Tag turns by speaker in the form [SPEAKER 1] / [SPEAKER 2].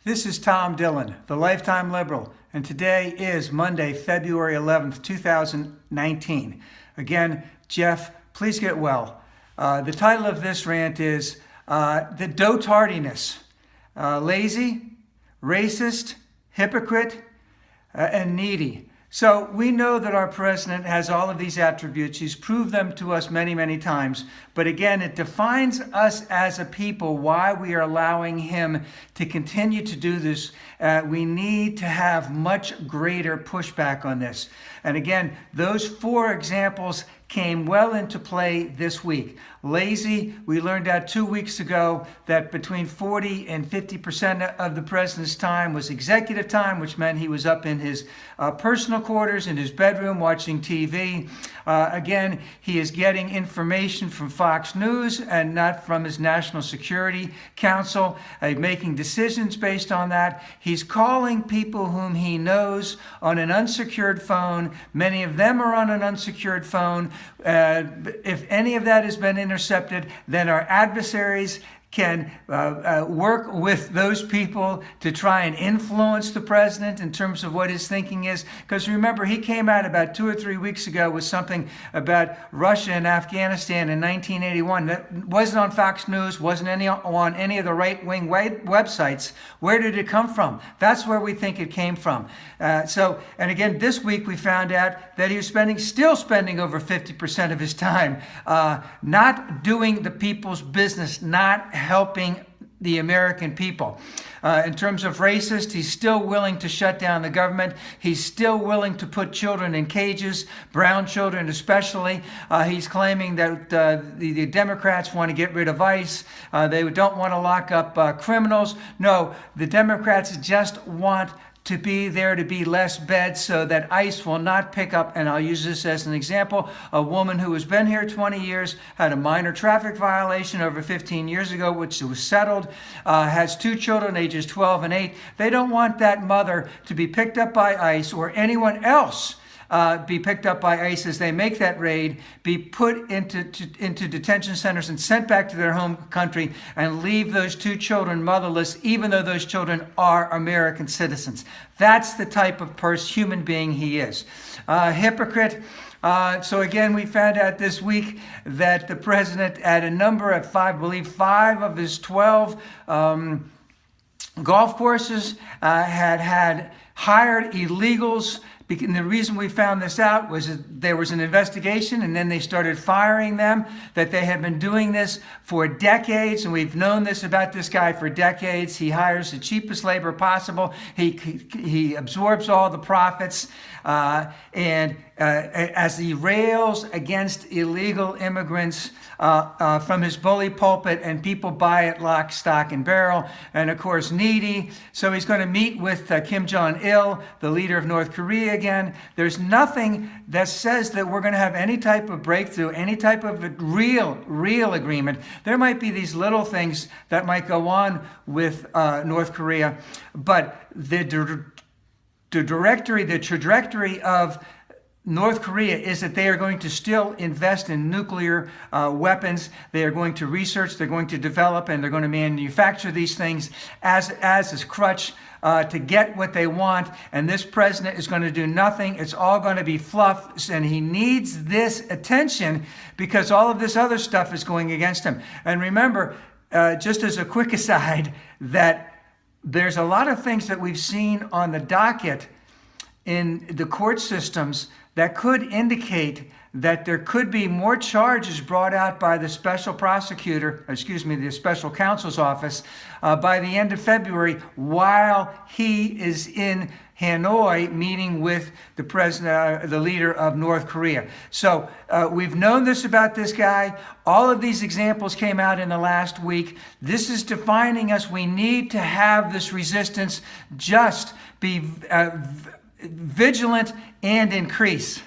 [SPEAKER 1] This is Tom Dillon, the Lifetime Liberal, and today is Monday, February 11th, 2019. Again, Jeff, please get well. The title of this rant is the Dotardiness. Lazy, racist, hypocrite, and needy. So we know that our president has all of these attributes. He's proved them to us many, many times. But again, it defines us as a people, why we are allowing him to continue to do this. We need to have much greater pushback on this. And again, those four examples came well into play this week. Lazy, we learned out 2 weeks ago that between 40 and 50% of the president's time was executive time, which meant he was up in his personal quarters, in his bedroom, watching TV. Again, he is getting information from Fox News and not from his National Security Council, making decisions based on that. He's calling people whom he knows on an unsecured phone. Many of them are on an unsecured phone. If any of that has been intercepted, then our adversaries can work with those people to try and influence the president in terms of what his thinking is. Because remember, he came out about 2 or 3 weeks ago with something about Russia and Afghanistan in 1981 that wasn't on Fox News, wasn't on any of the right-wing websites. Where did it come from? That's where we think it came from. And again, this week we found out that he was still spending over 50% of his time not doing the people's business, not helping the American people. In terms of racist, he's still willing to shut down the government. He's still willing to put children in cages, brown children especially. He's claiming that the Democrats want to get rid of ICE. They don't want to lock up criminals. No, the Democrats just want to be there to be less beds so that ICE will not pick up, and I'll use this as an example, a woman who has been here 20 years, had a minor traffic violation over 15 years ago, which was settled, has 2 children, ages 12 and 8. They don't want that mother to be picked up by ICE or anyone else be picked up by ICE as they make that raid, be put into detention centers and sent back to their home country, and leave those 2 children motherless, even though those children are American citizens. That's the type of human being he is. Hypocrite. So again, we found out this week that the president, at a number of 5 of his 12 golf courses, had hired illegals. And the reason we found this out was that there was an investigation, and then they started firing them, that they had been doing this for decades, and we've known this about this guy for decades. He hires the cheapest labor possible. He absorbs all the profits, and as he rails against illegal immigrants from his bully pulpit, and people buy it lock, stock, and barrel. And of course, needy. So he's going to meet with Kim Jong-il, the leader of North Korea, again. There's nothing that says that we're going to have any type of breakthrough, any type of real agreement. There might be these little things that might go on with North Korea, but the trajectory of North Korea is that they are going to still invest in nuclear weapons. They are going to research, they're going to develop, and they're going to manufacture these things as a crutch to get what they want. And this president is going to do nothing. It's all going to be fluff, and he needs this attention because all of this other stuff is going against him. And remember, just as a quick aside, that there's a lot of things that we've seen on the docket in the court systems that could indicate that there could be more charges brought out by the special the special counsel's office by the end of February, while he is in Hanoi meeting with the president, the leader of North Korea. So we've known this about this guy. All of these examples came out in the last week. This is defining us. We need to have this resistance. Just be vigilant and increase.